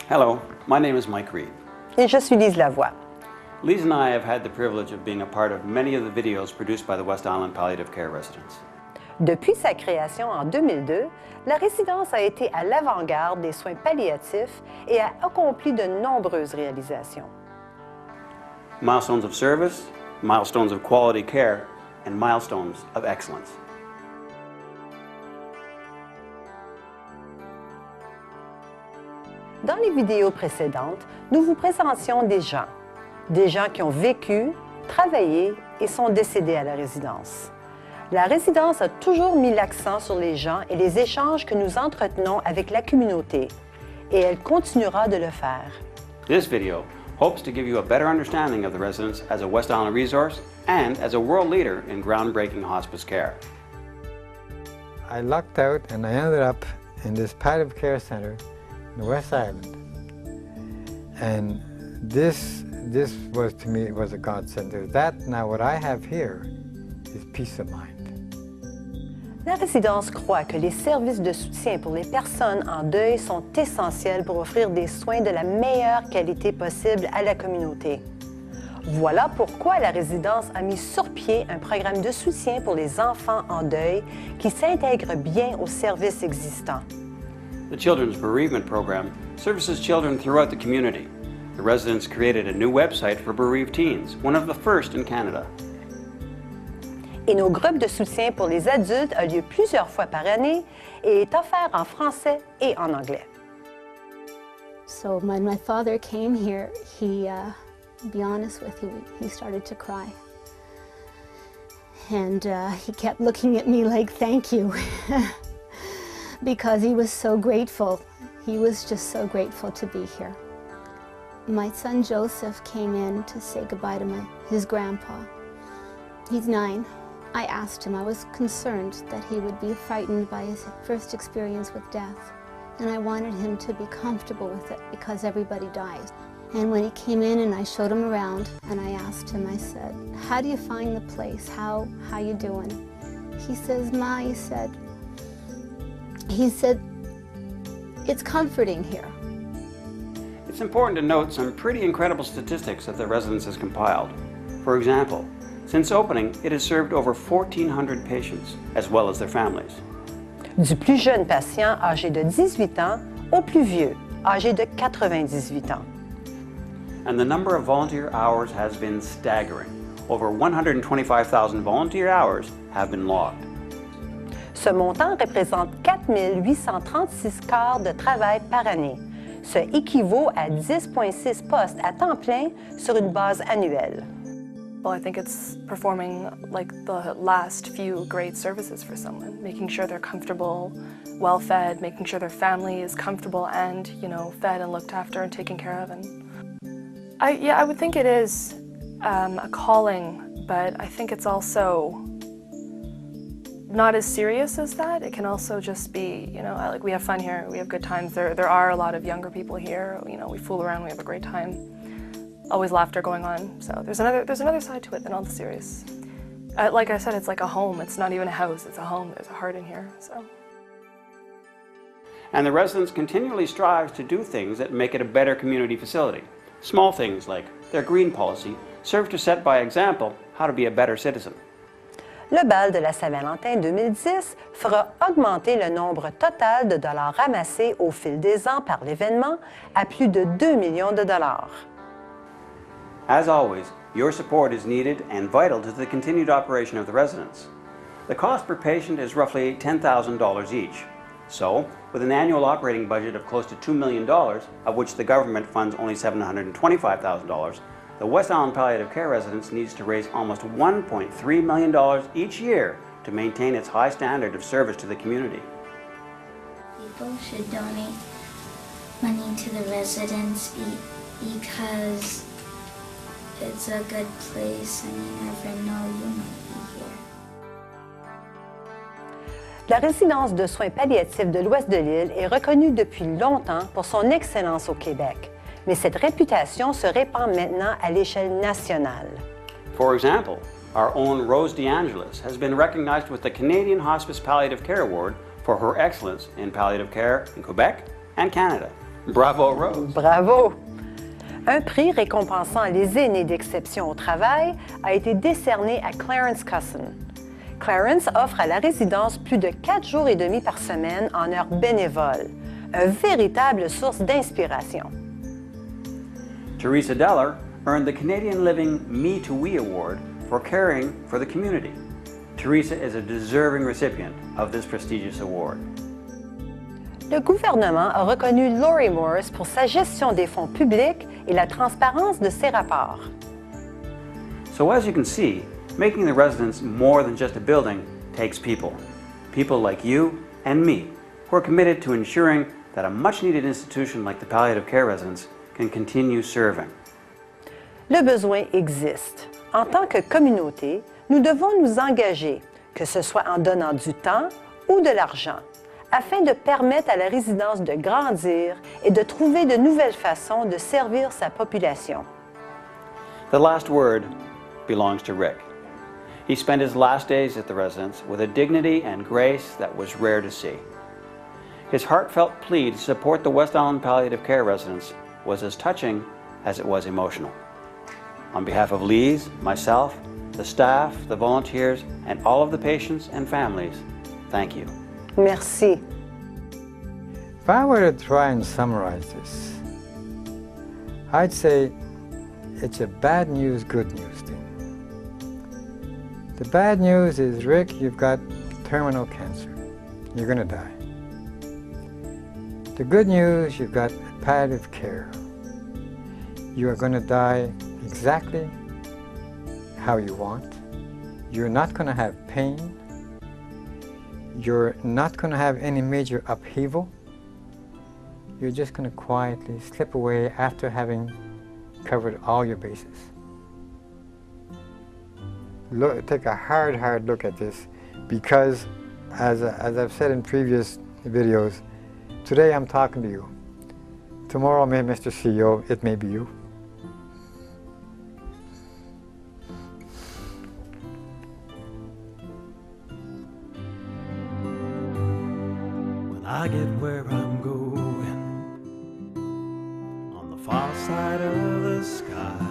Hello, my name is Mike Reed. Et je suis Lise Lavoie. Lise and I have had the privilege of being a part of many of the videos produced by the West Island Palliative Care residents. Depuis sa création en 2002, la résidence a été à l'avant-garde des soins palliatifs et a accompli de nombreuses réalisations. Milestones of service, milestones of quality care, and milestones of excellence. Dans les vidéos précédentes, nous vous présentions des gens qui ont vécu, travaillé et sont décédés à la résidence. La résidence a toujours mis l'accent sur les gens et les échanges que nous entretenons avec la communauté, et elle continuera de le faire. This video hopes to give you a better understanding of the residents as a West Island resource and as a world leader in groundbreaking hospice care. I lucked out and I ended up in this palliative care center in the West Island. And this was, to me, it was a godsend. There's that. Now what I have here is peace of mind. La résidence croit que les services de soutien pour les personnes en deuil sont essentiels pour offrir des soins de la meilleure qualité possible à la communauté. Voilà pourquoi la résidence a mis sur pied un programme de soutien pour les enfants en deuil qui s'intègre bien aux services existants. The Children's Bereavement Program services children throughout the community. The residents created a new website for bereaved teens, one of the first in Canada. Et nos groupes de soutien pour les adultes a lieu plusieurs fois par année et est offert en français et en anglais. So when my father came here, to be honest with you, he started to cry. And he kept looking at me like, thank you, because he was so grateful. He was just so grateful to be here. My son Joseph came in to say goodbye to his grandpa. He's 9. I asked him, I was concerned that he would be frightened by his first experience with death. And I wanted him to be comfortable with it because everybody dies. And when he came in and I showed him around and I asked him, I said, how do you find the place? How you doing? He says, Ma, he said, it's comforting here. It's important to note some pretty incredible statistics that the residence has compiled. For example, since opening, it has served over 1,400 patients, as well as their families. Du plus jeune patient âgé de 18 ans au plus vieux, âgé de 98 ans. And the number of volunteer hours has been staggering. Over 125,000 volunteer hours have been logged. Ce montant représente 4 836 quarts de travail par année. Ce équivaut à 10,6 postes à temps plein sur une base annuelle. Well, I think it's performing like the last few great services for someone, making sure they're comfortable, well-fed, making sure their family is comfortable and, fed and looked after and taken care of. And I would think it is a calling, but I think it's also not as serious as that. It can also just be, like we have fun here, we have good times. There are a lot of younger people here. We fool around, we have a great time. Always laughter going on. So there's another side to it than all the serious. Like I said, it's like a home. It's not even a house, it's a home. There's a heart in here, so. And the residents continually strive to do things that make it a better community facility. Small things like their green policy serve to set by example how to be a better citizen. Le bal de la Saint-Valentin 2010 fera augmenter le nombre total de dollars ramassés au fil des ans par l'événement à plus de 2 millions de dollars. As always, your support is needed and vital to the continued operation of the residence. The cost per patient is roughly $10,000 each. So, with an annual operating budget of close to $2 million, of which the government funds only $725,000, the West Island Palliative Care residence needs to raise almost $1.3 million each year to maintain its high standard of service to the community. People should donate money to the residence because it's a good place and you never know, you might be here. La résidence de soins palliatifs de l'Ouest de l'île est reconnue depuis longtemps pour son excellence au Québec, mais cette réputation se répand maintenant à l'échelle nationale. For example, our own Rose DeAngelis has been recognized with the Canadian Hospice Palliative Care Award for her excellence in palliative care in Quebec and Canada. Bravo, Rose. Bravo! Un prix récompensant les aînés d'exception au travail a été décerné à Clarence Cusson. Clarence offre à la résidence plus de 4 jours et demi par semaine en heures bénévoles, une véritable source d'inspiration. Teresa Deller earned the Canadian Living Me to We Award for caring for the community. Teresa is a deserving recipient of this prestigious award. Le gouvernement a reconnu Laurie Morris pour sa gestion des fonds publics et la transparence de ses rapports. So as you can see, making the residence more than just a building takes people. People like you and me who are committed to ensuring that a much-needed institution like the palliative care residence can continue serving. Le besoin existe. En tant que communauté, nous devons nous engager, que ce soit en donnant du temps ou de l'argent, afin de permettre à la résidence de grandir et de trouver de nouvelles façons de servir sa population. The last word belongs to Rick. He spent his last days at the residence with a dignity and grace that was rare to see. His heartfelt plea to support the West Island Palliative Care residence was as touching as it was emotional. On behalf of Lise, myself, the staff, the volunteers, and all of the patients and families, thank you. Merci. If I were to try and summarize this, I'd say it's a bad news, good news thing. The bad news is, Rick, you've got terminal cancer. You're going to die. The good news, you've got palliative care. You are going to die exactly how you want. You're not going to have pain. You're not going to have any major upheaval. You're just going to quietly slip away after having covered all your bases. Take a hard look at this, because as I've said in previous videos, today I'm talking to you. Tomorrow, Mr. CEO, it may be you. I get where I'm going on the far side of the sky.